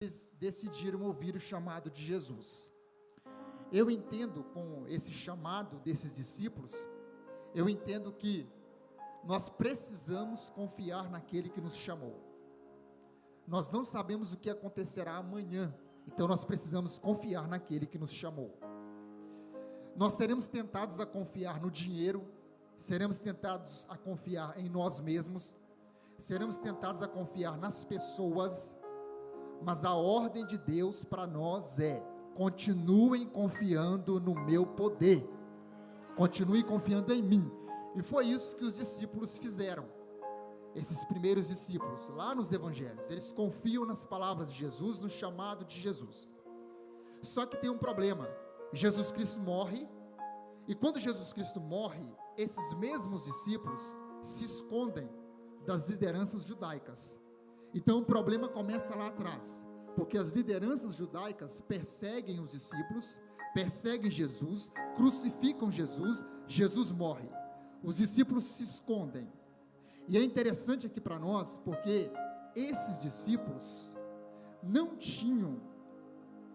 eles decidiram ouvir o chamado de Jesus. Eu entendo, com esse chamado desses discípulos, eu entendo que nós precisamos confiar naquele que nos chamou. Nós não sabemos o que acontecerá amanhã, então nós precisamos confiar naquele que nos chamou. Nós seremos tentados a confiar no dinheiro, seremos tentados a confiar em nós mesmos, seremos tentados a confiar nas pessoas, mas a ordem de Deus para nós é: continuem confiando no meu poder, continue confiando em mim. E foi isso que os discípulos fizeram. Esses primeiros discípulos, lá nos evangelhos, eles confiam nas palavras de Jesus, no chamado de Jesus. Só que tem um problema: Jesus Cristo morre, e quando Jesus Cristo morre, esses mesmos discípulos se escondem das lideranças judaicas. Então o problema começa lá atrás, porque as lideranças judaicas perseguem os discípulos, perseguem Jesus, crucificam Jesus, Jesus morre, os discípulos se escondem. E é interessante aqui para nós, porque esses discípulos não tinham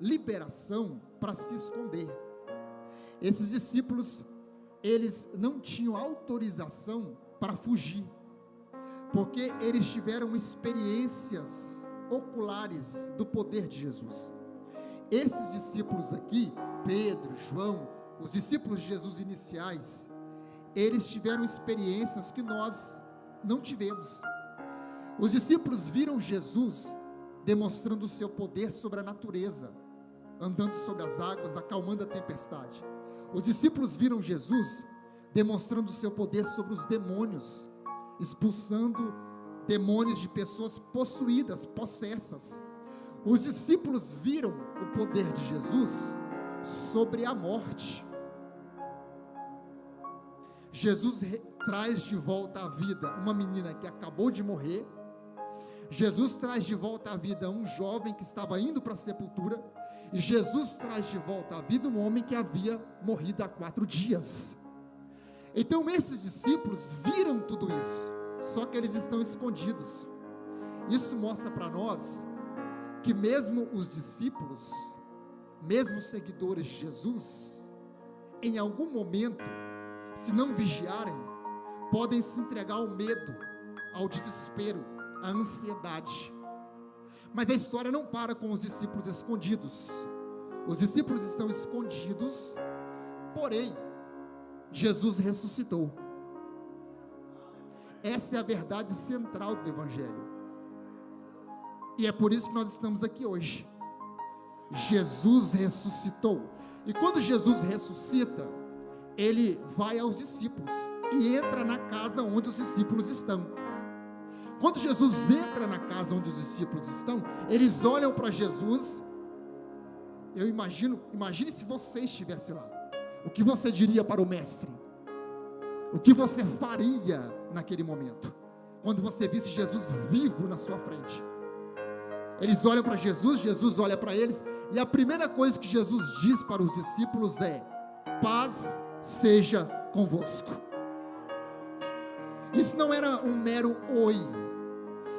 liberação para se esconder. Esses discípulos, eles não tinham autorização para fugir, porque eles tiveram experiências oculares do poder de Jesus. Esses discípulos aqui, Pedro, João, os discípulos de Jesus iniciais, eles tiveram experiências que nós não tivemos. Os discípulos viram Jesus demonstrando o seu poder sobre a natureza, andando sobre as águas, acalmando a tempestade. Os discípulos viram Jesus demonstrando o seu poder sobre os demônios, expulsando demônios de pessoas possuídas, possessas. Os discípulos viram o poder de Jesus sobre a morte. Jesus traz de volta à vida uma menina que acabou de morrer. Jesus traz de volta à vida um jovem que estava indo para a sepultura. E Jesus traz de volta à vida um homem que havia morrido há 4 dias. Então esses discípulos viram tudo isso, só que eles estão escondidos. Isso mostra para nós que mesmo os discípulos, mesmo os seguidores de Jesus, em algum momento, se não vigiarem, podem se entregar ao medo, ao desespero, à ansiedade. Mas a história não para com os discípulos escondidos. Os discípulos estão escondidos, porém, Jesus ressuscitou. Essa é a verdade central do Evangelho. E é por isso que nós estamos aqui hoje. Jesus ressuscitou. E quando Jesus ressuscita, ele vai aos discípulos e entra na casa onde os discípulos estão. Quando Jesus entra na casa onde os discípulos estão, eles olham para Jesus. Eu imagine se você estivesse lá. O que você diria para o mestre? O que você faria naquele momento? Quando você visse Jesus vivo na sua frente? Eles olham para Jesus, Jesus olha para eles, e a primeira coisa que Jesus diz para os discípulos é: paz seja convosco. Isso não era um mero oi.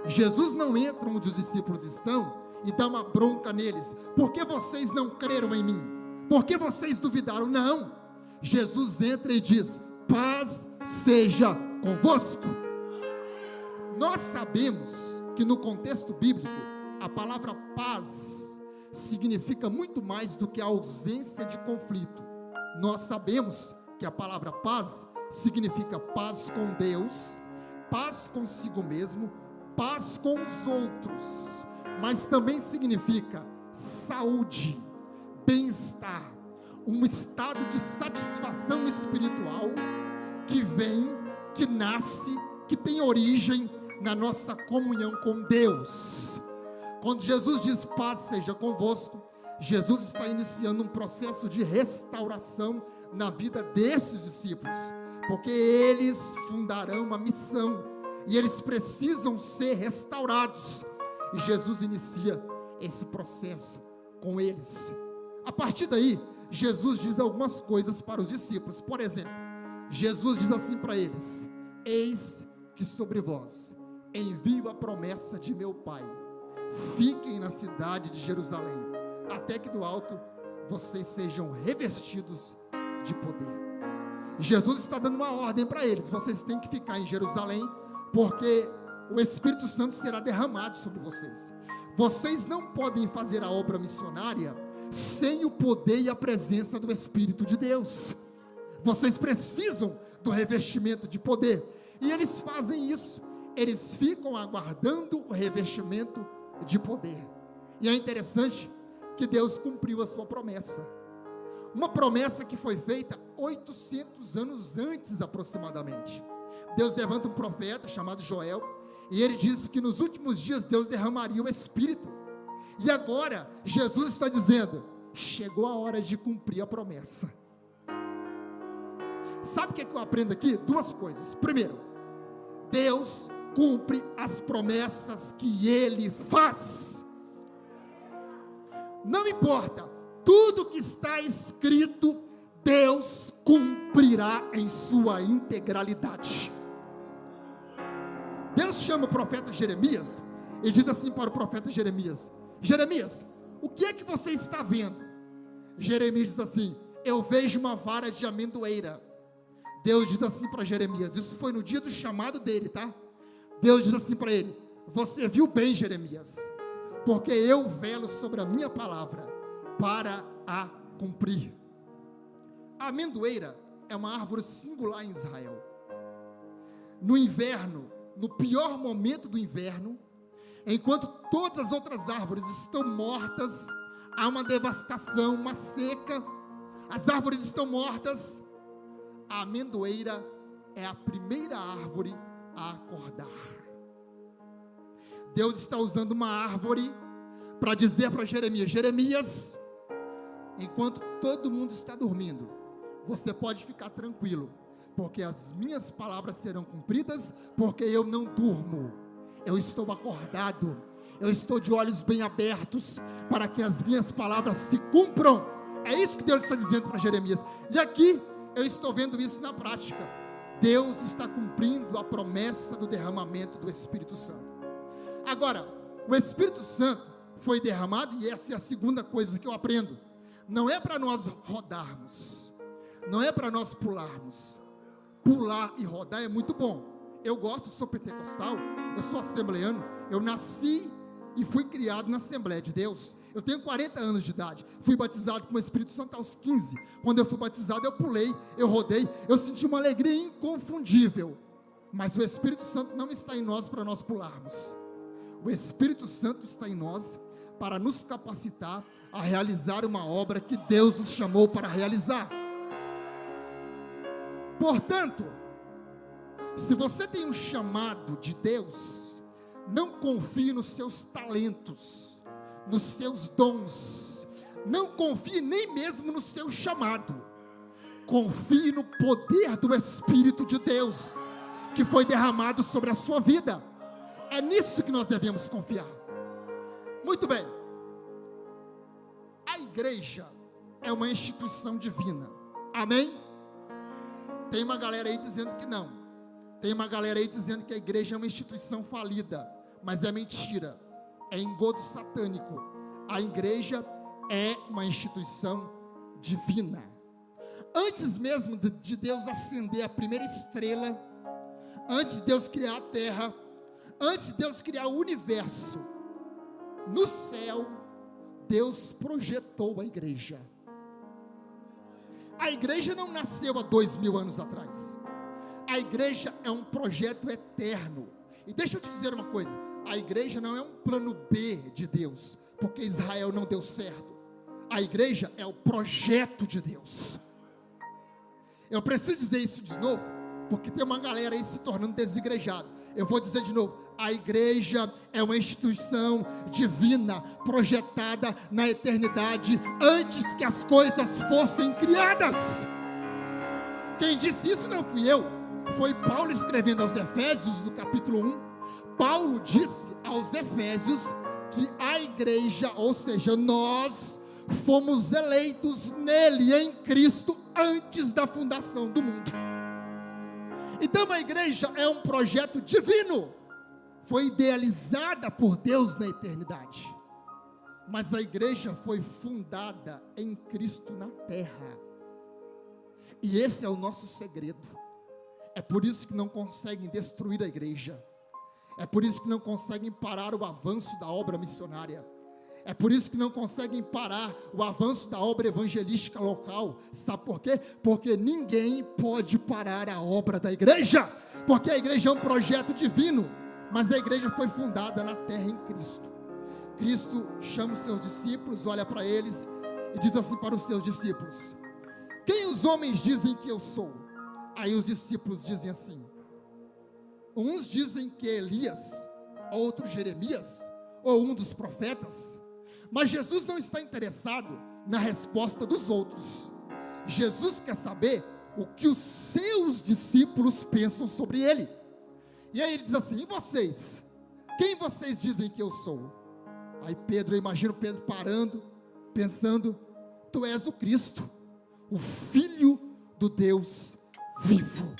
Jesus não entra onde os discípulos estão e dá uma bronca neles: por que vocês não creram em mim? Por que vocês duvidaram? Não, Jesus entra e diz: paz seja convosco. Nós sabemos que no contexto bíblico, a palavra paz significa muito mais do que a ausência de conflito. Nós sabemos que a palavra paz significa paz com Deus, paz consigo mesmo, paz com os outros, mas também significa saúde, bem-estar, um estado de satisfação espiritual que vem, que nasce, que tem origem na nossa comunhão com Deus. Quando Jesus diz paz seja convosco, Jesus está iniciando um processo de restauração na vida desses discípulos, porque eles fundarão uma missão e eles precisam ser restaurados, e Jesus inicia esse processo com eles. A partir daí, Jesus diz algumas coisas para os discípulos. Por exemplo, Jesus diz assim para eles: eis que sobre vós envio a promessa de meu Pai, fiquem na cidade de Jerusalém, até que do alto vocês sejam revestidos de poder. Jesus está dando uma ordem para eles: vocês têm que ficar em Jerusalém, porque o Espírito Santo será derramado sobre vocês. Vocês não podem fazer a obra missionária sem o poder e a presença do Espírito de Deus. Vocês precisam do revestimento de poder, e eles fazem isso, eles ficam aguardando o revestimento de poder. E é interessante que Deus cumpriu a sua promessa, uma promessa que foi feita 800 anos antes aproximadamente. Deus levanta um profeta chamado Joel, e ele disse que nos últimos dias Deus derramaria o Espírito, e agora Jesus está dizendo: chegou a hora de cumprir a promessa. Sabe o que eu aprendo aqui? Duas coisas. Primeiro, Deus cumpre as promessas que Ele faz. Não importa, tudo que está escrito, Deus cumprirá em sua integralidade. Deus chama o profeta Jeremias e diz assim para o profeta Jeremias: Jeremias, o que é que você está vendo? Jeremias diz assim: eu vejo uma vara de amendoeira. Deus diz assim para Jeremias, isso foi no dia do chamado dele, tá? Deus diz assim para ele: você viu bem, Jeremias, porque eu velo sobre a minha palavra para a cumprir. A amendoeira é uma árvore singular em Israel. No inverno, no pior momento do inverno, enquanto todas as outras árvores estão mortas, há uma devastação, uma seca, as árvores estão mortas, a amendoeira é a primeira árvore a acordar. Deus está usando uma árvore para dizer para Jeremias: Jeremias, enquanto todo mundo está dormindo, você pode ficar tranquilo, porque as minhas palavras serão cumpridas, porque eu não durmo, eu estou acordado, eu estou de olhos bem abertos, para que as minhas palavras se cumpram. É isso que Deus está dizendo para Jeremias, e aqui eu estou vendo isso na prática. Deus está cumprindo a promessa do derramamento do Espírito Santo. Agora, o Espírito Santo foi derramado, e essa é a segunda coisa que eu aprendo. Não é para nós rodarmos, não é para nós pularmos. Pular e rodar é muito bom. Eu gosto, sou pentecostal, eu sou assembleano, eu nasci e fui criado na Assembleia de Deus. Eu tenho 40 anos de idade, fui batizado com o Espírito Santo aos 15, quando eu fui batizado eu pulei, eu rodei, eu senti uma alegria inconfundível, mas o Espírito Santo não está em nós para nós pularmos, o Espírito Santo está em nós para nos capacitar a realizar uma obra que Deus nos chamou para realizar. Portanto, se você tem um chamado de Deus, não confie nos seus talentos, nos seus dons, não confie nem mesmo no seu chamado, confie no poder do Espírito de Deus, que foi derramado sobre a sua vida. É nisso que nós devemos confiar. Muito bem, a igreja é uma instituição divina, amém? Tem uma galera aí dizendo que não, tem uma galera aí dizendo que a igreja é uma instituição falida, mas é mentira, é engodo satânico. A igreja é uma instituição divina. Antes mesmo de Deus acender a primeira estrela, antes de Deus criar a terra, antes de Deus criar o universo, no céu, Deus projetou a igreja. A igreja não nasceu há 2000 anos atrás. A igreja é um projeto eterno. E deixa eu te dizer uma coisa, a igreja não é um plano B de Deus, porque Israel não deu certo. A igreja é o projeto de Deus. Eu preciso dizer isso de novo, porque tem uma galera aí se tornando desigrejada. Eu vou dizer de novo, a igreja é uma instituição divina, projetada na eternidade, antes que as coisas fossem criadas. Quem disse isso não fui eu, foi Paulo escrevendo aos Efésios, no capítulo 1, Paulo disse aos Efésios, que a igreja, ou seja, nós, fomos eleitos nele, em Cristo, antes da fundação do mundo. Então a igreja é um projeto divino, foi idealizada por Deus na eternidade, mas a igreja foi fundada em Cristo na terra, e esse é o nosso segredo. É por isso que não conseguem destruir a igreja, é por isso que não conseguem parar o avanço da obra missionária, é por isso que não conseguem parar o avanço da obra evangelística local. Sabe por quê? Porque ninguém pode parar a obra da igreja, porque a igreja é um projeto divino, mas a igreja foi fundada na terra em Cristo. Cristo chama os seus discípulos, olha para eles e diz assim para os seus discípulos: quem os homens dizem que eu sou? Aí os discípulos dizem assim: uns dizem que é Elias, outros Jeremias, ou um dos profetas. Mas Jesus não está interessado na resposta dos outros. Jesus quer saber o que os seus discípulos pensam sobre ele. E aí ele diz assim: e vocês? Quem vocês dizem que eu sou? Aí Pedro, eu imagino Pedro parando, pensando: tu és o Cristo, o Filho do Deus vivo.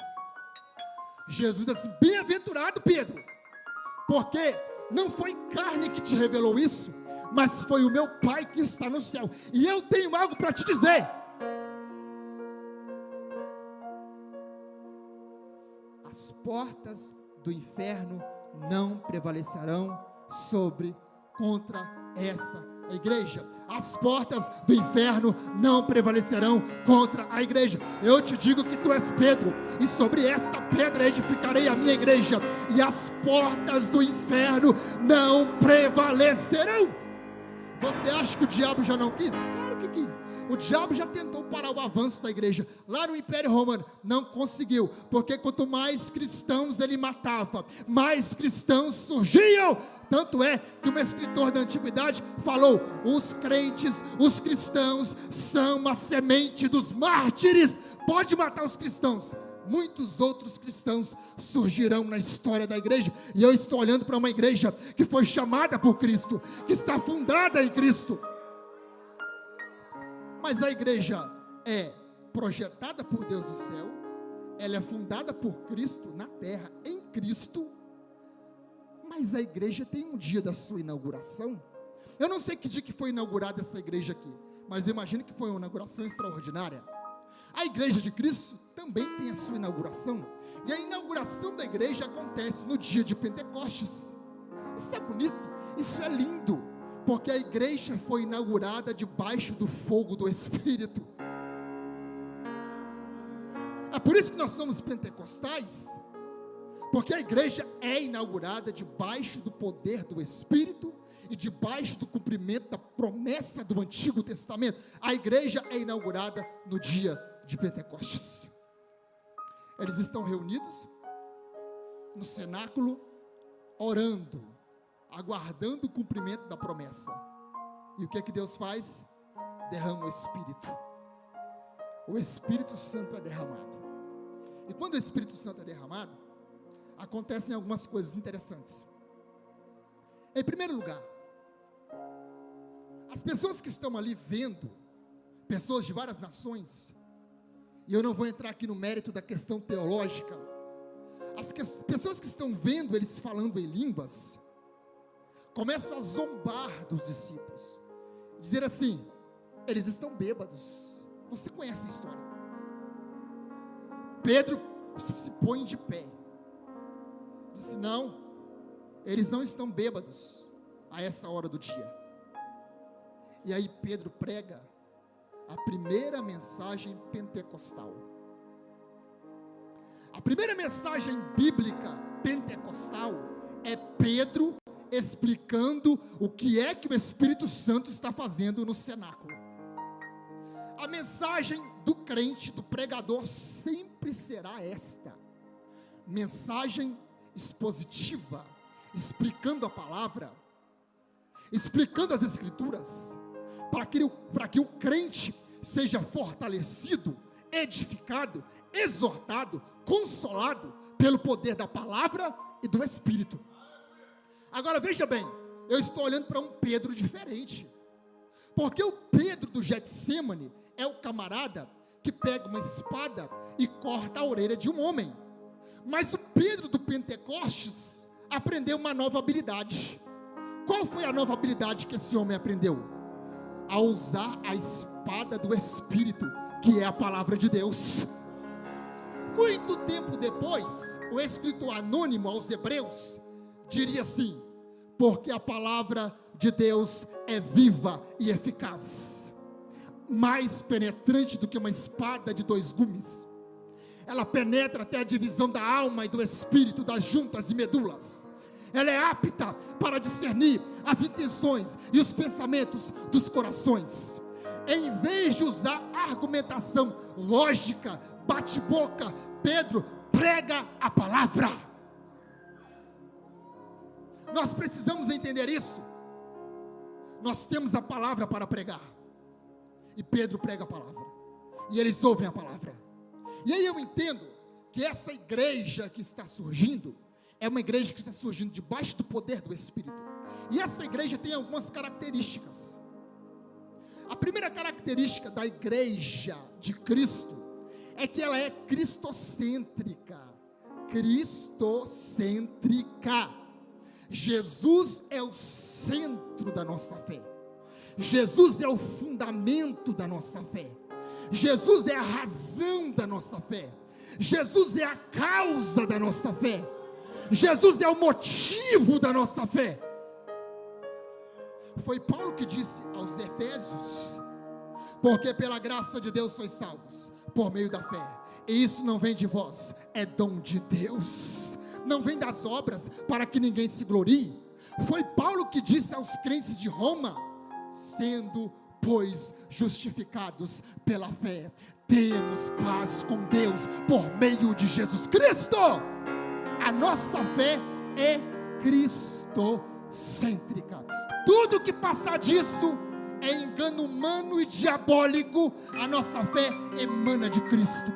Jesus diz assim: bem-aventurado Pedro, porque não foi carne que te revelou isso, mas foi o meu Pai que está no céu. E eu tenho algo para te dizer. As portas do inferno não prevalecerão contra essa igreja. As portas do inferno não prevalecerão contra a igreja. Eu te digo que tu és Pedro, e sobre esta pedra edificarei a minha igreja, e as portas do inferno não prevalecerão. Você acha que o diabo já não quis? Claro que quis. O diabo já tentou parar o avanço da igreja lá no Império Romano, não conseguiu, porque quanto mais cristãos ele matava, mais cristãos surgiam. Tanto é que um escritor da antiguidade falou: os crentes, os cristãos são a semente dos mártires. Pode matar os cristãos, muitos outros cristãos surgirão na história da igreja. E eu estou olhando para uma igreja que foi chamada por Cristo, que está fundada em Cristo. Mas a igreja é projetada por Deus no céu, ela é fundada por Cristo na terra, em Cristo. Mas a igreja tem um dia da sua inauguração. Eu não sei que dia que foi inaugurada essa igreja aqui, mas eu imagino que foi uma inauguração extraordinária. A igreja de Cristo também tem a sua inauguração, e a inauguração da igreja acontece no dia de Pentecostes. Isso é bonito, isso é lindo, porque a igreja foi inaugurada debaixo do fogo do Espírito. É por isso que nós somos pentecostais, porque a igreja é inaugurada debaixo do poder do Espírito e debaixo do cumprimento da promessa do Antigo Testamento. A igreja é inaugurada no dia de Pentecostes. Eles estão reunidos no cenáculo, orando, aguardando o cumprimento da promessa. E o que é que Deus faz? Derrama o Espírito. O Espírito Santo é derramado. E quando o Espírito Santo é derramado, acontecem algumas coisas interessantes. Em primeiro lugar, as pessoas que estão ali vendo, pessoas de várias nações, e eu não vou entrar aqui no mérito da questão teológica, as pessoas que estão vendo eles falando em línguas, começam a zombar dos discípulos, dizer assim: eles estão bêbados. Você conhece a história. Pedro se põe de pé, disse: não, eles não estão bêbados a essa hora do dia. E aí Pedro prega a primeira mensagem pentecostal. A primeira mensagem bíblica pentecostal é Pedro explicando o que é que o Espírito Santo está fazendo no cenáculo. A mensagem do crente, do pregador, sempre será esta: mensagem expositiva, explicando a palavra, explicando as escrituras, para que o crente seja fortalecido, edificado, exortado, consolado pelo poder da palavra e do Espírito. Agora veja bem, eu estou olhando para um Pedro diferente, porque o Pedro do Getsêmani é o camarada que pega uma espada e corta a orelha de um homem. Mas o Pedro do Pentecostes, aprendeu uma nova habilidade. Qual foi a nova habilidade que esse homem aprendeu? A usar a espada do Espírito, que é a palavra de Deus. Muito tempo depois, o escritor anônimo aos Hebreus diria assim: porque a palavra de Deus é viva e eficaz, mais penetrante do que uma espada de 2 gumes. Ela penetra até a divisão da alma e do espírito, das juntas e medulas. Ela é apta para discernir as intenções e os pensamentos dos corações. Em vez de usar argumentação lógica, bate-boca, Pedro prega a palavra. Nós precisamos entender isso. Nós temos a palavra para pregar, e Pedro prega a palavra, e eles ouvem a palavra. E aí eu entendo que essa igreja que está surgindo, é uma igreja que está surgindo debaixo do poder do Espírito, e essa igreja tem algumas características. A primeira característica da igreja de Cristo, é que ela é cristocêntrica. Cristocêntrica. Jesus é o centro da nossa fé. Jesus é o fundamento da nossa fé. Jesus é a razão da nossa fé. Jesus é a causa da nossa fé. Jesus é o motivo da nossa fé. Foi Paulo que disse aos Efésios: porque pela graça de Deus sois salvos, por meio da fé. E isso não vem de vós, é dom de Deus. Não vem das obras, para que ninguém se glorie. Foi Paulo que disse aos crentes de Roma: sendo, pois, justificados pela fé, temos paz com Deus, por meio de Jesus Cristo. A nossa fé é cristocêntrica. Tudo que passar disso é engano humano e diabólico. A nossa fé emana de Cristo,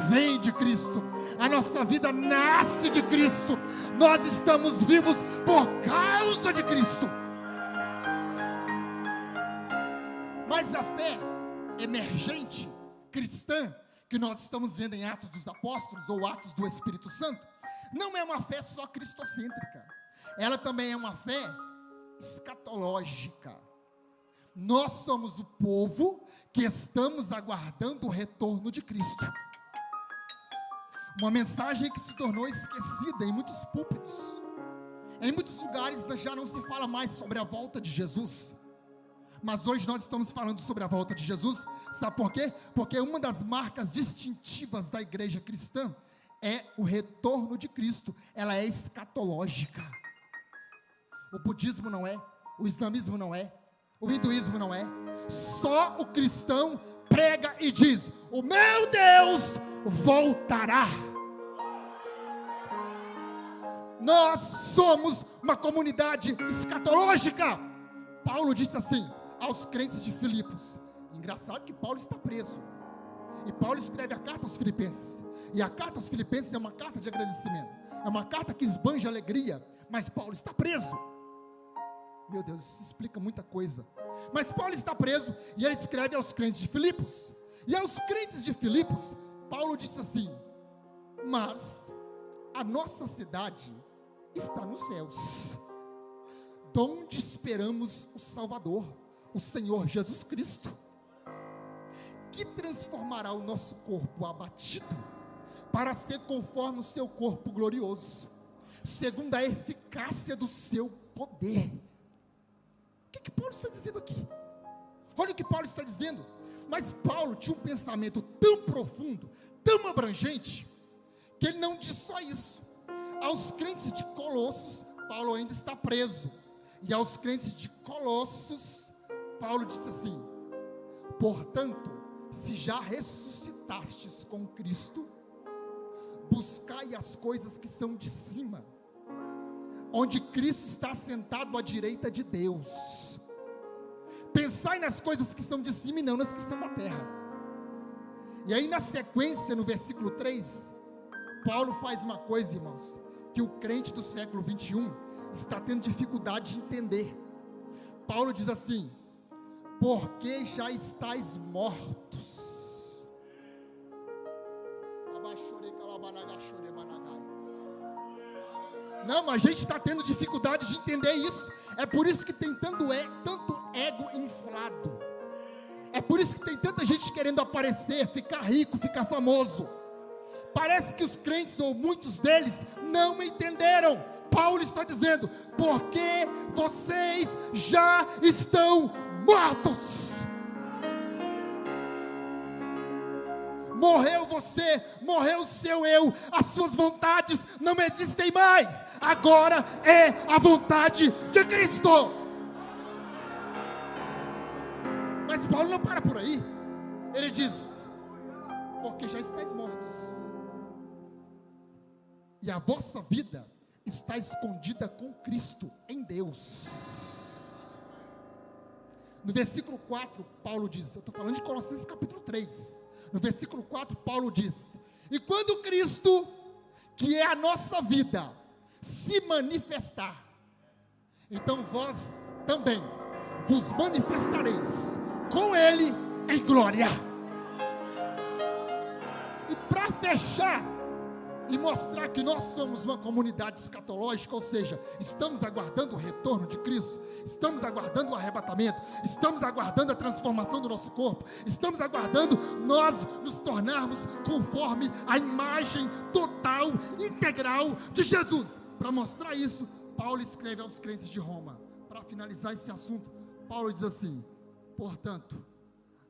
vem de Cristo. A nossa vida nasce de Cristo. Nós estamos vivos por causa de Cristo. Mas a fé emergente, cristã, que nós estamos vendo em Atos dos Apóstolos ou Atos do Espírito Santo, não é uma fé só cristocêntrica. Ela também é uma fé escatológica. Nós somos o povo que estamos aguardando o retorno de Cristo. Uma mensagem que se tornou esquecida em muitos púlpitos. Em muitos lugares já não se fala mais sobre a volta de Jesus. Mas hoje nós estamos falando sobre a volta de Jesus. Sabe por quê? Porque uma das marcas distintivas da igreja cristã é o retorno de Cristo. Ela é escatológica. O budismo não é, o islamismo não é, o hinduísmo não é. Só o cristão prega e diz: o meu Deus voltará. Nós somos uma comunidade escatológica. Paulo disse assim aos crentes de Filipos. Engraçado que Paulo está preso, e Paulo escreve a carta aos Filipenses, e a carta aos Filipenses é uma carta de agradecimento, é uma carta que esbanja alegria, mas Paulo está preso. Meu Deus, isso explica muita coisa. Mas Paulo está preso, e ele escreve aos crentes de Filipos. E aos crentes de Filipos, Paulo disse assim: mas a nossa cidade está nos céus, donde esperamos o Salvador, o Senhor Jesus Cristo, que transformará o nosso corpo abatido, para ser conforme o seu corpo glorioso, segundo a eficácia do seu poder. O que Paulo está dizendo aqui? Olha o que Paulo está dizendo. Mas Paulo tinha um pensamento tão profundo, tão abrangente, que ele não diz só isso. Aos crentes de Colossos, Paulo ainda está preso. E aos crentes de Colossos, Paulo disse assim: portanto, se já ressuscitastes com Cristo, buscai as coisas que são de cima, onde Cristo está sentado à direita de Deus. Pensai nas coisas que são de cima e não nas que são da terra. E aí na sequência, no versículo 3, Paulo faz uma coisa, irmãos, que o crente do século 21 está tendo dificuldade de entender. Paulo diz assim: porque já estáis mortos. Não, a gente está tendo dificuldade de entender isso. É por isso que tem tanto ego inflado. É por isso que tem tanta gente querendo aparecer, ficar rico, ficar famoso. Parece que os crentes, ou muitos deles, não entenderam. Paulo está dizendo: porque vocês já estão mortos. Morreu você, morreu o seu eu, as suas vontades não existem mais. Agora é a vontade de Cristo. Mas Paulo não para por aí. Ele diz: porque já estáis mortos, e a vossa vida está escondida com Cristo em Deus. No versículo 4, Paulo diz, eu estou falando de Colossenses capítulo 3, no versículo 4, Paulo diz: e quando Cristo, que é a nossa vida, se manifestar, então vós também vos manifestareis com Ele em glória. E para fechar e mostrar que nós somos uma comunidade escatológica, ou seja, estamos aguardando o retorno de Cristo, estamos aguardando o arrebatamento, estamos aguardando a transformação do nosso corpo, estamos aguardando nós nos tornarmos conforme a imagem total, integral de Jesus. Para mostrar isso, Paulo escreve aos crentes de Roma. Para finalizar esse assunto, Paulo diz assim: portanto,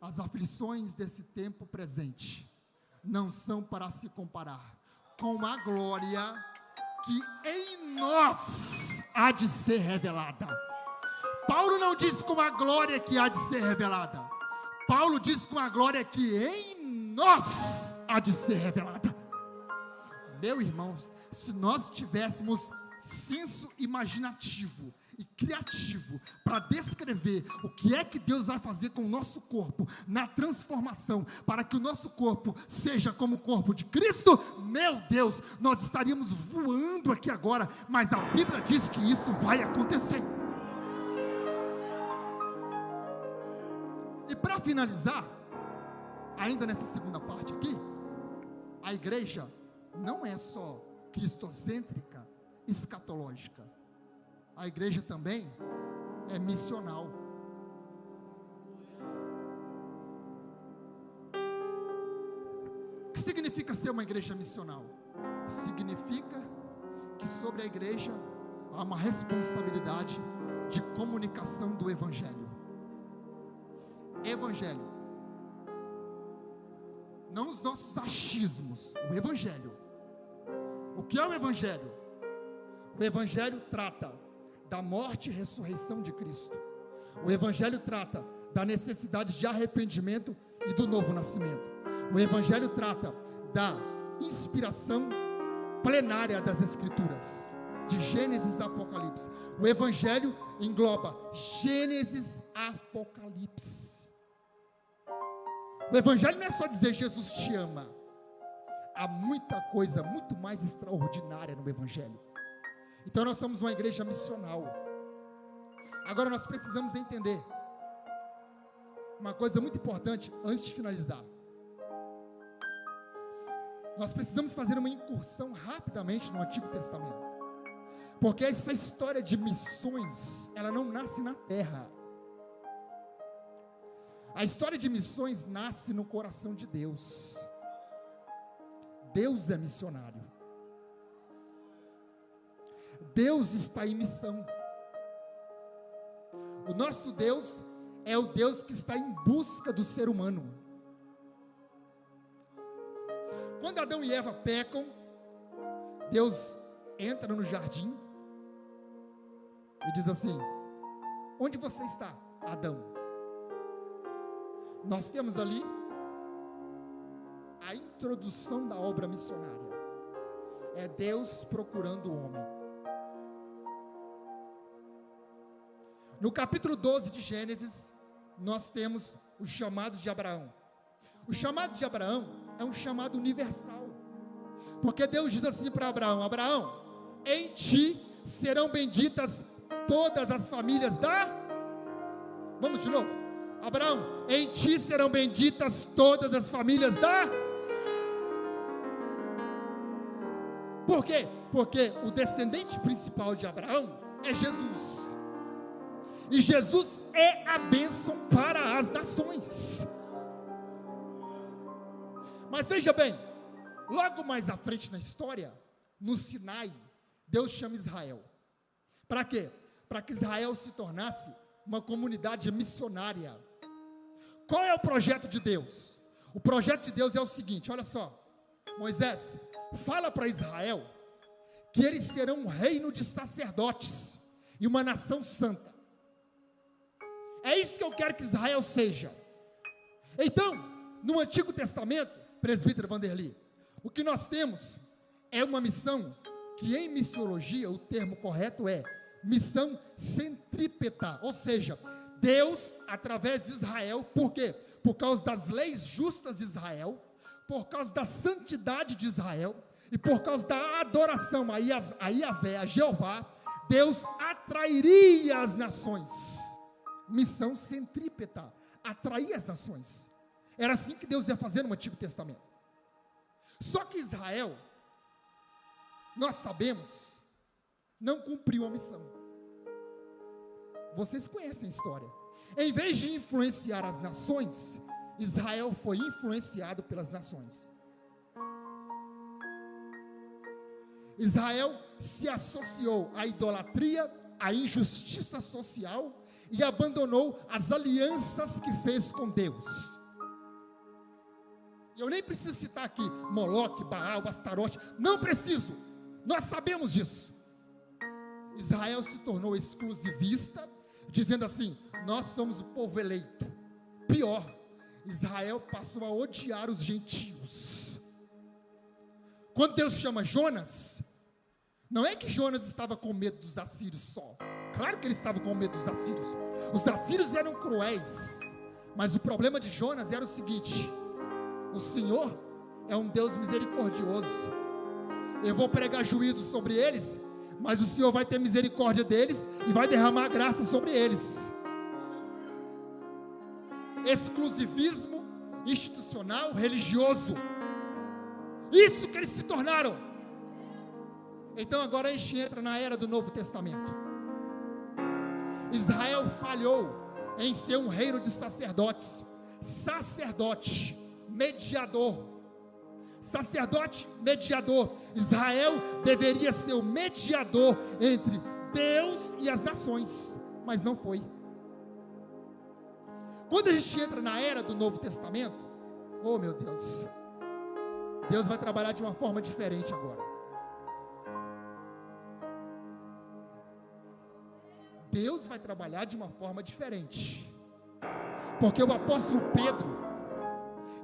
as aflições desse tempo presente não são para se comparar com a glória que em nós há de ser revelada. Paulo não diz com a glória que há de ser revelada. Paulo diz com a glória que em nós há de ser revelada. Meu irmão, se nós tivéssemos senso imaginativo e criativo para descrever o que é que Deus vai fazer com o nosso corpo na transformação, para que o nosso corpo seja como o corpo de Cristo, meu Deus, nós estaríamos voando aqui agora. Mas a Bíblia diz que isso vai acontecer. E para finalizar, ainda nessa segunda parte aqui, a igreja não é só cristocêntrica, escatológica. A igreja também é missional. O que significa ser uma igreja missional? Significa que sobre a igreja há uma responsabilidade de comunicação do Evangelho. Evangelho. Não os nossos achismos, o Evangelho. O que é o Evangelho? O Evangelho trata da morte e ressurreição de Cristo. O Evangelho trata da necessidade de arrependimento e do novo nascimento. O Evangelho trata da inspiração plenária das Escrituras, de Gênesis a Apocalipse. O Evangelho engloba Gênesis a Apocalipse. O Evangelho não é só dizer Jesus te ama. Há muita coisa muito mais extraordinária no Evangelho. Então nós somos uma igreja missional. Agora nós precisamos entender uma coisa muito importante antes de finalizar. Nós precisamos fazer uma incursão rapidamente no Antigo Testamento, porque essa história de missões, ela não nasce na terra. A história de missões nasce no coração de Deus. Deus é missionário. Deus está em missão. O nosso Deus é o Deus que está em busca do ser humano. Quando Adão e Eva pecam, Deus entra no jardim e diz assim: onde você está, Adão? Nós temos ali a introdução da obra missionária. É Deus procurando o homem. No capítulo 12 de Gênesis, nós temos o chamado de Abraão. O chamado de Abraão é um chamado universal, porque Deus diz assim para Abraão: Abraão, em ti serão benditas todas as famílias da... Vamos de novo. Abraão, em ti serão benditas todas as famílias da... Por quê? Porque o descendente principal de Abraão é Jesus. E Jesus é a bênção para as nações. Mas veja bem, logo mais à frente na história, no Sinai, Deus chama Israel. Para quê? Para que Israel se tornasse uma comunidade missionária. Qual é o projeto de Deus? O projeto de Deus é o seguinte, olha só. Moisés, fala para Israel que eles serão um reino de sacerdotes e uma nação santa. É isso que eu quero que Israel seja. Então, no Antigo Testamento, presbítero Vanderly, o que nós temos é uma missão que em missiologia o termo correto é missão centrípeta, ou seja, Deus através de Israel, por quê? Por causa das leis justas de Israel, por causa da santidade de Israel e por causa da adoração a Yahvé, a Jeová, Deus atrairia as nações. Missão centrípeta, atrair as nações. Era assim que Deus ia fazer no Antigo Testamento. Só que Israel, nós sabemos, não cumpriu a missão. Vocês conhecem a história. Em vez de influenciar as nações, Israel foi influenciado pelas nações. Israel se associou à idolatria, à injustiça social e abandonou as alianças que fez com Deus. Eu nem preciso citar aqui Moloque, Baal, Astarote, não preciso, nós sabemos disso. Israel se tornou exclusivista, dizendo assim, nós somos o povo eleito. Pior, Israel passou a odiar os gentios. Quando Deus chama Jonas, não é que Jonas estava com medo dos assírios só. Claro que ele estava com medo dos assírios. Os assírios eram cruéis, mas o problema de Jonas era o seguinte: o Senhor é um Deus misericordioso. Eu vou pregar juízo sobre eles, mas o Senhor vai ter misericórdia deles e vai derramar graça sobre eles. Exclusivismo institucional, religioso. Isso que eles se tornaram. Então agora a gente entra na era do Novo Testamento. Israel falhou em ser um reino de sacerdotes. Sacerdote, mediador. Sacerdote, mediador. Israel deveria ser o mediador entre Deus e as nações, mas não foi. Quando a gente entra na era do Novo Testamento, oh meu Deus, Deus vai trabalhar de uma forma diferente agora. Deus vai trabalhar de uma forma diferente, porque o apóstolo Pedro,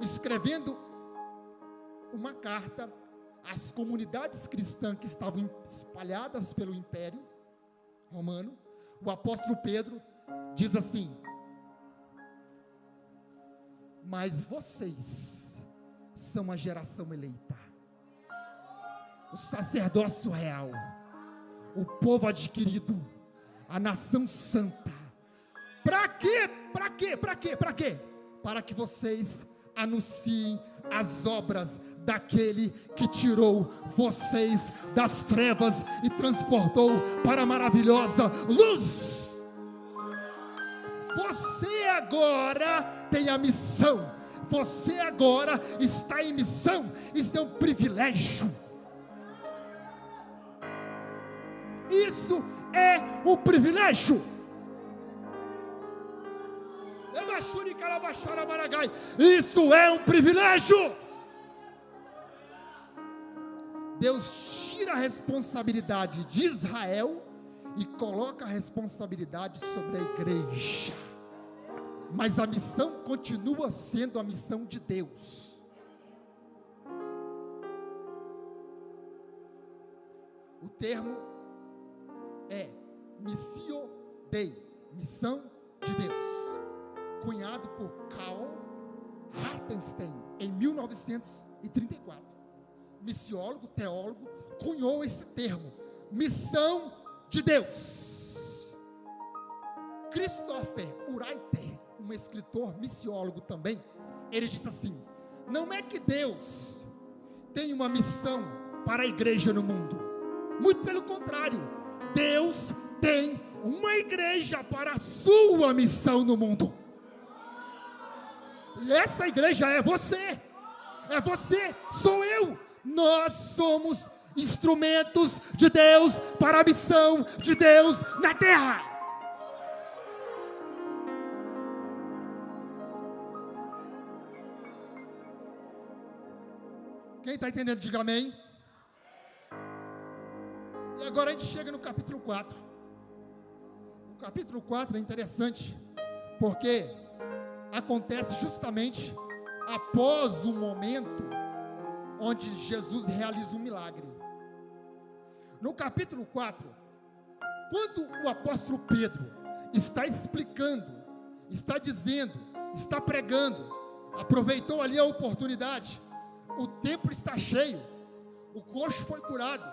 escrevendo uma carta às comunidades cristãs que estavam espalhadas pelo Império Romano, o apóstolo Pedro diz assim: mas vocês são a geração eleita, o sacerdócio real, o povo adquirido, a nação santa. Para quê? Para quê? Para quê? Para quê? Para que vocês anunciem as obras daquele que tirou vocês das trevas e transportou para a maravilhosa luz. Você agora tem a missão. Você agora está em missão. Isso é um privilégio. Isso é um privilégio. Isso é um privilégio. Deus tira a responsabilidade de Israel e coloca a responsabilidade sobre a igreja. Mas a missão continua sendo a missão de Deus. O termo é Missio Dei, missão de Deus, cunhado por Karl Hartenstein em 1934. Missiólogo, teólogo, cunhou esse termo, missão de Deus. Christopher Uraiter, um escritor missiólogo também, ele disse assim: não é que Deus tem uma missão para a igreja no mundo. Muito pelo contrário, Deus tem uma igreja para a sua missão no mundo. E essa igreja é você, sou eu. Nós somos instrumentos de Deus para a missão de Deus na terra. Quem está entendendo, diga amém. E agora a gente chega no capítulo 4. O capítulo 4 é interessante, porque acontece justamente após o momento onde Jesus realiza um milagre. No capítulo 4, quando o apóstolo Pedro está explicando, está dizendo, está pregando, aproveitou ali a oportunidade, o templo está cheio, o coxo foi curado,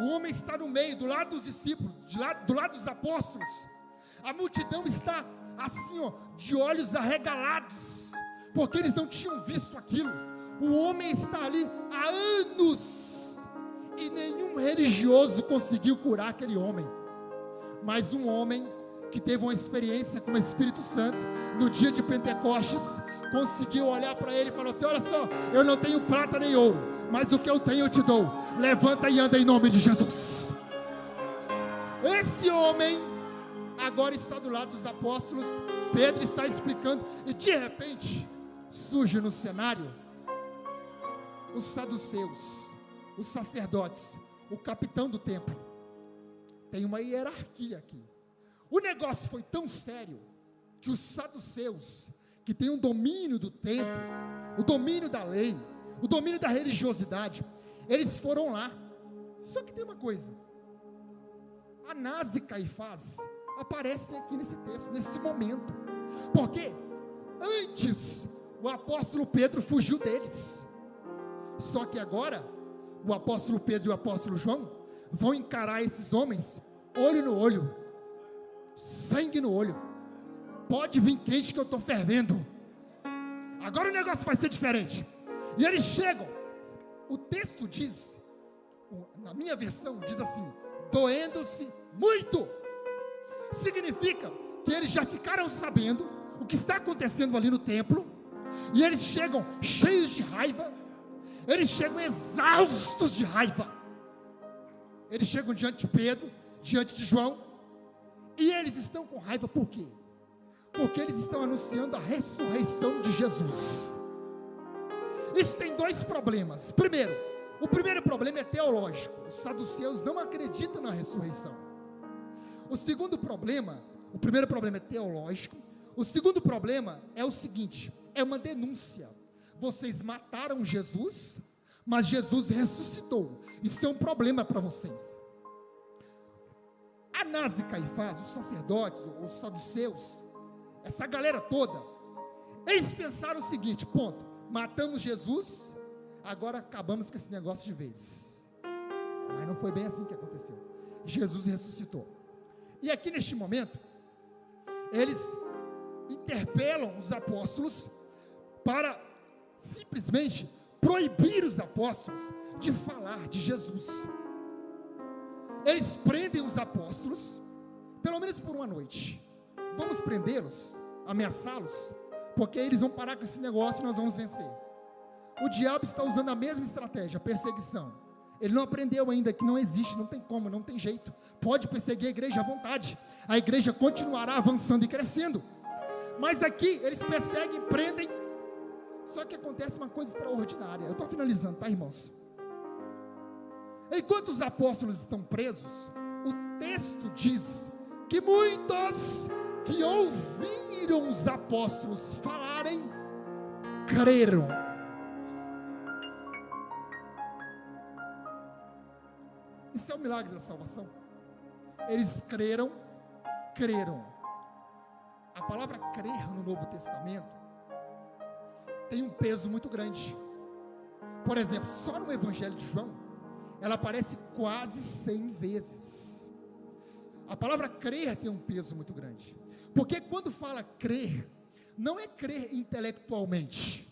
o homem está no meio, do lado dos discípulos, do lado dos apóstolos, a multidão está assim, de olhos arregalados, porque eles não tinham visto aquilo. O homem está ali há anos, e nenhum religioso conseguiu curar aquele homem, mas um homem que teve uma experiência com o Espírito Santo, no dia de Pentecostes, conseguiu olhar para ele e falou assim: olha só, eu não tenho prata nem ouro, mas o que eu tenho eu te dou, levanta e anda em nome de Jesus. Esse homem agora está do lado dos apóstolos, Pedro está explicando, e de repente, surge no cenário, os saduceus, os sacerdotes, o capitão do templo. Tem uma hierarquia aqui. O negócio foi tão sério, que os saduceus, que têm o domínio do templo, o domínio da lei, o domínio da religiosidade, eles foram lá. Só que tem uma coisa, Anás e Caifás aparecem aqui nesse texto, nesse momento, porque antes o apóstolo Pedro fugiu deles, só que agora o apóstolo Pedro e o apóstolo João vão encarar esses homens olho no olho, sangue no olho. Pode vir quente que eu estou fervendo. Agora o negócio vai ser diferente. E eles chegam, o texto diz, na minha versão diz assim, doendo-se muito. Significa que eles já ficaram sabendo o que está acontecendo ali no templo, e eles chegam cheios de raiva, eles chegam exaustos de raiva, eles chegam diante de Pedro, diante de João, e eles estão com raiva. Por quê? Porque eles estão anunciando a ressurreição de Jesus. Isso tem dois problemas. Primeiro, o primeiro problema é teológico, os saduceus não acreditam na ressurreição. O segundo problema, o primeiro problema é teológico, o segundo problema é o seguinte, é uma denúncia. Vocês mataram Jesus, mas Jesus ressuscitou. Isso é um problema para vocês. Anás e Caifás, os sacerdotes, os saduceus, essa galera toda, eles pensaram o seguinte: ponto, matamos Jesus, agora acabamos com esse negócio de vez. Mas não foi bem assim que aconteceu. Jesus ressuscitou. E aqui neste momento, eles interpelam os apóstolos para simplesmente proibir os apóstolos de falar de Jesus. Eles prendem os apóstolos, pelo menos por uma noite. Vamos prendê-los, ameaçá-los, porque eles vão parar com esse negócio e nós vamos vencer. O diabo está usando a mesma estratégia, perseguição. Ele não aprendeu ainda que não existe, não tem como, não tem jeito. Pode perseguir a igreja à vontade, a igreja continuará avançando e crescendo. Mas aqui eles perseguem, prendem. Só que acontece uma coisa extraordinária. Eu estou finalizando, tá, irmãos? Enquanto os apóstolos estão presos, o texto diz que muitos que ouviram os apóstolos falarem, creram. Isso é o milagre da salvação. Eles creram. A palavra crer no Novo Testamento tem um peso muito grande. Por exemplo, só no Evangelho de João, ela aparece quase 100 vezes. A palavra crer tem um peso muito grande, porque quando fala crer, não é crer intelectualmente,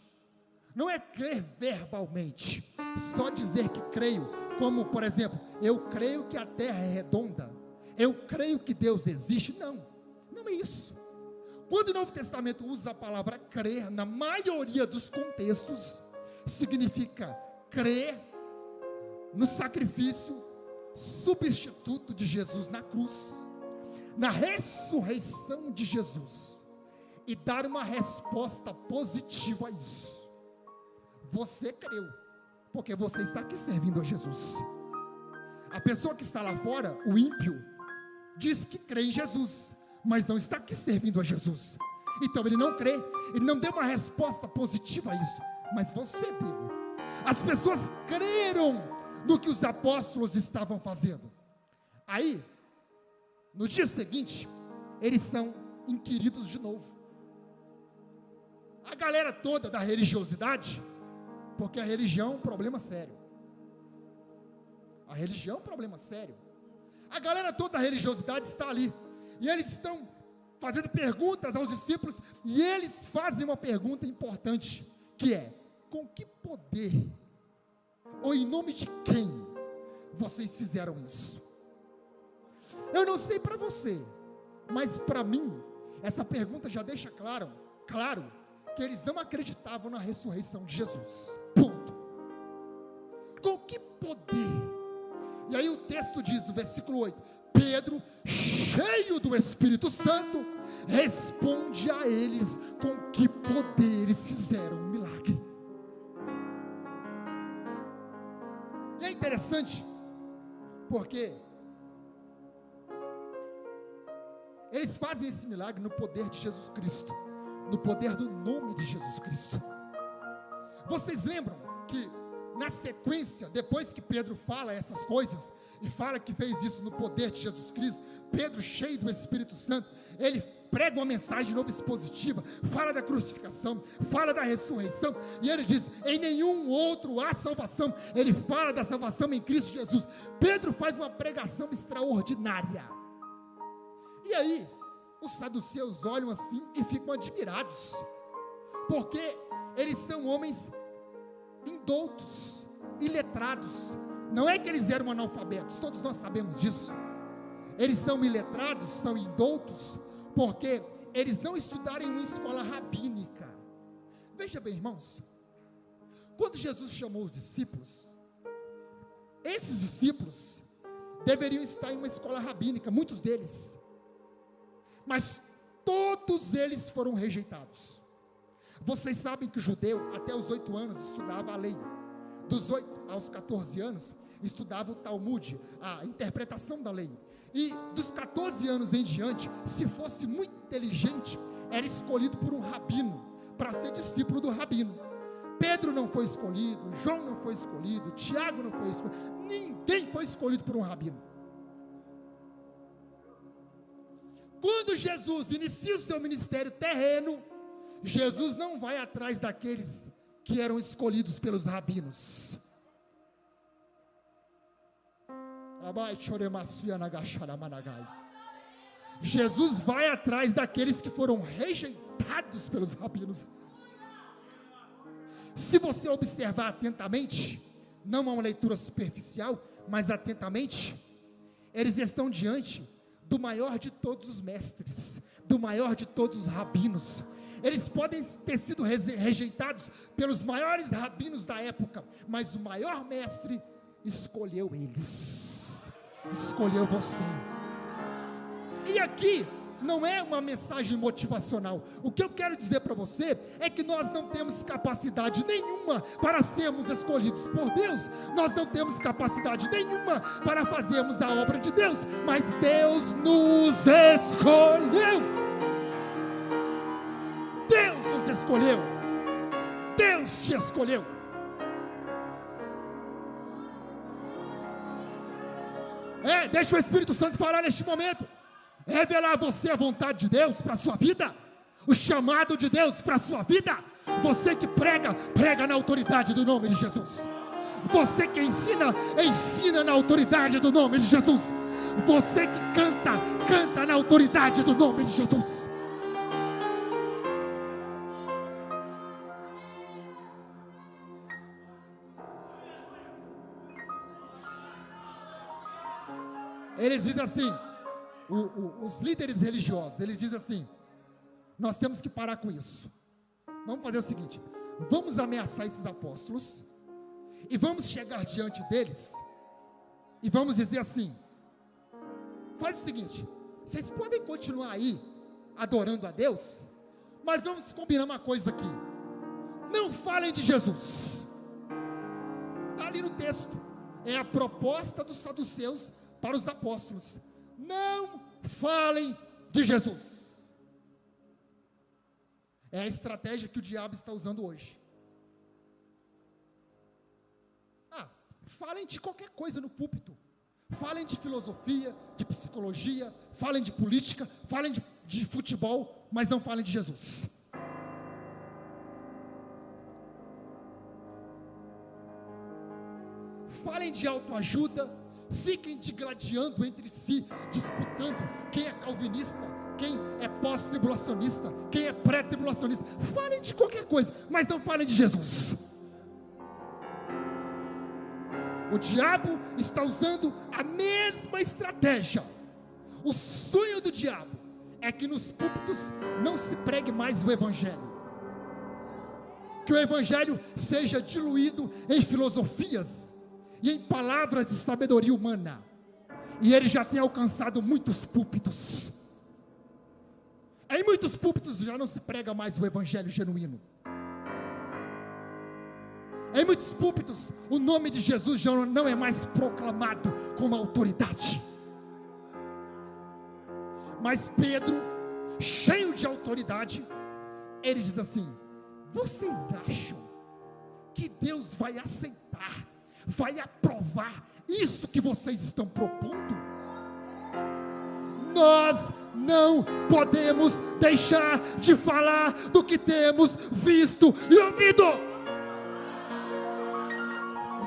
não é crer verbalmente, só dizer que creio, como por exemplo, eu creio que a terra é redonda, eu creio que Deus existe. Não é isso. Quando o Novo Testamento usa a palavra crer, na maioria dos contextos, significa crer no sacrifício substituto de Jesus na cruz, na ressurreição de Jesus, e dar uma resposta positiva a isso. Você creu, porque você está aqui servindo a Jesus. A pessoa que está lá fora, o ímpio, diz que crê em Jesus, mas não está aqui servindo a Jesus. Então ele não crê, ele não deu uma resposta positiva a isso, mas você deu. As pessoas creram no que os apóstolos estavam fazendo. Aí, no dia seguinte, eles são inquiridos de novo. A galera toda da religiosidade, porque a religião é um problema sério. A religião é um problema sério. A galera toda da religiosidade está ali, e eles estão fazendo perguntas aos discípulos, e eles fazem uma pergunta importante, que é: com que poder, ou em nome de quem, vocês fizeram isso? Eu não sei para você, mas para mim, essa pergunta já deixa claro, que eles não acreditavam na ressurreição de Jesus, ponto. Com que poder? E aí o texto diz no versículo 8, Pedro, cheio do Espírito Santo, responde a eles com que poder eles fizeram um milagre. E é interessante, porque eles fazem esse milagre no poder de Jesus Cristo, no poder do nome de Jesus Cristo. Vocês lembram que na sequência, depois que Pedro fala essas coisas, e fala que fez isso no poder de Jesus Cristo, Pedro, cheio do Espírito Santo, ele prega uma mensagem de novo expositiva, fala da crucificação, fala da ressurreição, e ele diz: em nenhum outro há salvação. Ele fala da salvação em Cristo Jesus. Pedro faz uma pregação extraordinária, e aí os saduceus olham assim e ficam admirados, porque eles são homens indoutos, iletrados. Não é que eles eram analfabetos, todos nós sabemos disso. Eles são iletrados, são indoutos, porque eles não estudaram em uma escola rabínica. Veja bem, irmãos, quando Jesus chamou os discípulos, esses discípulos deveriam estar em uma escola rabínica, muitos deles, mas todos eles foram rejeitados. Vocês sabem que o judeu, até os 8 anos, estudava a lei. Dos 8 aos 14 anos, estudava o Talmud, a interpretação da lei. E dos 14 anos em diante, se fosse muito inteligente, era escolhido por um rabino, para ser discípulo do rabino. Pedro não foi escolhido, João não foi escolhido, Tiago não foi escolhido, ninguém foi escolhido por um rabino. Quando Jesus inicia o seu ministério terreno, Jesus não vai atrás daqueles que eram escolhidos pelos rabinos. Jesus vai atrás daqueles que foram rejeitados pelos rabinos. Se você observar atentamente, não é uma leitura superficial, mas atentamente, eles estão diante do maior de todos os mestres, do maior de todos os rabinos. Eles podem ter sido rejeitados pelos maiores rabinos da época, mas o maior mestre escolheu eles, escolheu você. E aqui não é uma mensagem motivacional. O que eu quero dizer para você é que nós não temos capacidade nenhuma para sermos escolhidos por Deus. Nós não temos capacidade nenhuma para fazermos a obra de Deus, mas Deus nos escolheu. Deus nos escolheu. Deus te escolheu. Deixa o Espírito Santo falar neste momento. Revelar a você a vontade de Deus para a sua vida, o chamado de Deus para a sua vida. Você que prega, prega na autoridade do nome de Jesus. Você que ensina, ensina na autoridade do nome de Jesus. Você que canta, canta na autoridade do nome de Jesus. Eles dizem assim, os líderes religiosos, eles dizem assim: nós temos que parar com isso. Vamos fazer o seguinte: vamos ameaçar esses apóstolos, e vamos chegar diante deles, e vamos dizer assim: faz o seguinte, vocês podem continuar aí, adorando a Deus, mas vamos combinar uma coisa aqui: não falem de Jesus. Está ali no texto, é a proposta dos saduceus para os apóstolos: não falem de Jesus. É a estratégia que o diabo está usando hoje. Falem de qualquer coisa no púlpito. Falem de filosofia, de psicologia, falem de política, falem de futebol, mas não falem de Jesus. Falem de autoajuda, fiquem digladiando entre si, disputando quem é calvinista, quem é pós-tribulacionista, quem é pré-tribulacionista. Falem de qualquer coisa, mas não falem de Jesus. O diabo está usando a mesma estratégia. O sonho do diabo é que nos púlpitos não se pregue mais o evangelho, que o evangelho seja diluído em filosofias e em palavras de sabedoria humana. E ele já tem alcançado muitos púlpitos. Em muitos púlpitos já não se prega mais o evangelho genuíno. Em muitos púlpitos o nome de Jesus já não é mais proclamado com uma autoridade. Mas Pedro, cheio de autoridade, ele diz assim: vocês acham que Deus vai aceitar, vai aprovar isso que vocês estão propondo? Nós não podemos deixar de falar do que temos visto e ouvido.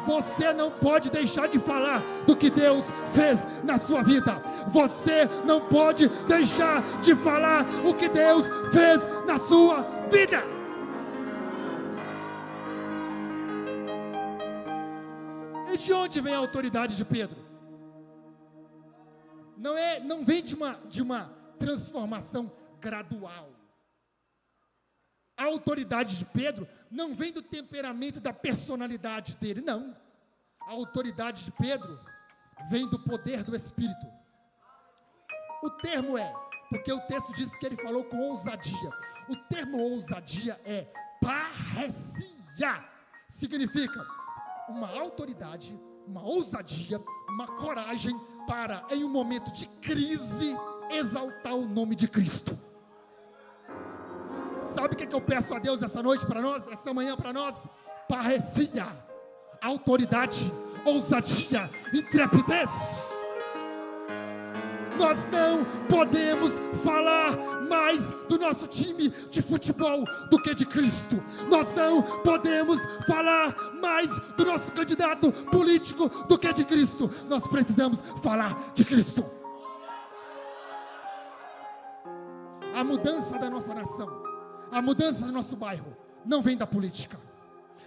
Você não pode deixar de falar do que Deus fez na sua vida. Você não pode deixar de falar o que Deus fez na sua vida. E de onde vem a autoridade de Pedro? Não vem de uma transformação gradual. A autoridade de Pedro não vem do temperamento, da personalidade dele, não. A autoridade de Pedro vem do poder do Espírito. O termo porque o texto diz que ele falou com ousadia. O termo ousadia é parresia. Significa uma autoridade, uma ousadia, uma coragem para, em um momento de crise, exaltar o nome de Cristo. Sabe o que eu peço a Deus essa noite para nós, essa manhã para nós? Parresia, autoridade, ousadia, intrepidez. Nós não podemos falar mais do nosso time de futebol do que de Cristo. Nós não podemos falar mais do nosso candidato político do que de Cristo. Nós precisamos falar de Cristo. A mudança da nossa nação, a mudança do nosso bairro não vem da política.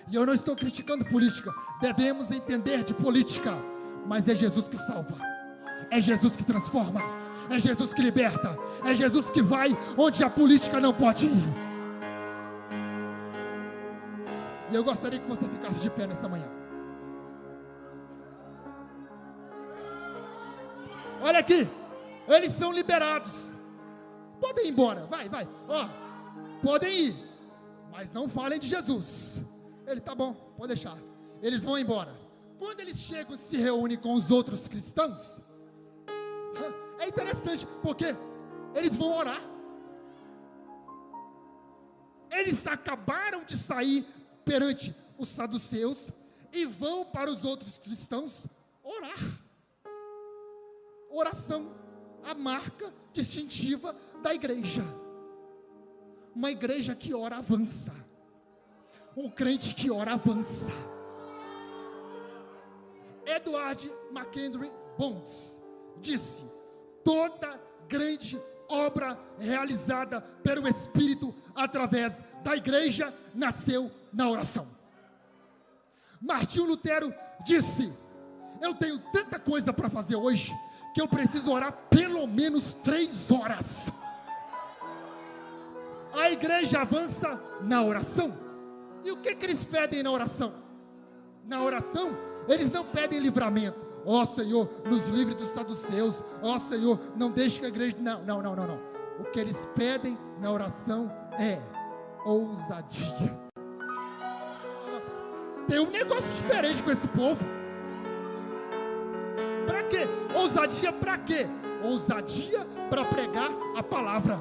E eu não estou criticando política. Devemos entender de política, mas é Jesus que salva, é Jesus que transforma, é Jesus que liberta, é Jesus que vai onde a política não pode ir. E eu gostaria que você ficasse de pé nessa manhã. Olha aqui, eles são liberados. Podem ir embora, vai, podem ir, mas não falem de Jesus. Ele, tá bom, pode deixar. Eles vão embora. Quando eles chegam e se reúnem com os outros cristãos, é interessante, porque eles vão orar. Eles acabaram de sair perante os saduceus e vão para os outros cristãos orar. Oração, a marca distintiva da igreja. Uma igreja que ora avança. Um crente que ora avança. Edward McHenry Bonds disse: toda grande obra realizada pelo Espírito através da igreja nasceu na oração. Martinho Lutero disse: eu tenho tanta coisa para fazer hoje, que eu preciso orar pelo menos 3 horas. A igreja avança na oração. E o que eles pedem na oração? Na oração, eles não pedem livramento. Ó Senhor, nos livre dos saduceus. Ó Senhor, não deixe que a igreja... Não. O que eles pedem na oração é ousadia. Tem um negócio diferente com esse povo. Para quê? Ousadia para quê? Ousadia para pregar a palavra.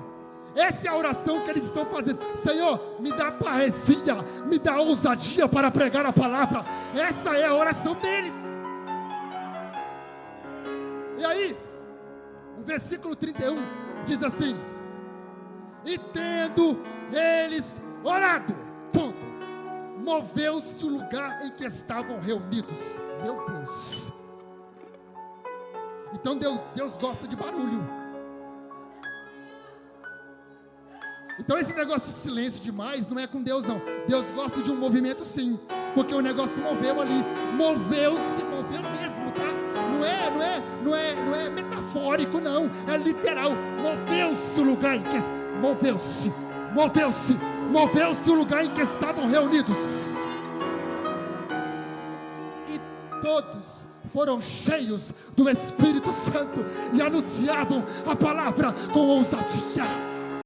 Essa é a oração que eles estão fazendo. Senhor, me dá parresia, me dá ousadia para pregar a palavra. Essa é a oração deles. E aí, o versículo 31 diz assim: e tendo eles orado, ponto, moveu-se o lugar em que estavam reunidos. Meu Deus. Então Deus gosta de barulho. Então esse negócio de silêncio demais não é com Deus não. Deus gosta de um movimento sim, porque o negócio moveu ali. Moveu-se, moveu mesmo, tá? Não é metafórico não, é literal. Moveu-se o lugar em que... Moveu-se o lugar em que estavam reunidos. E todos foram cheios do Espírito Santo e anunciavam a palavra com ousadia.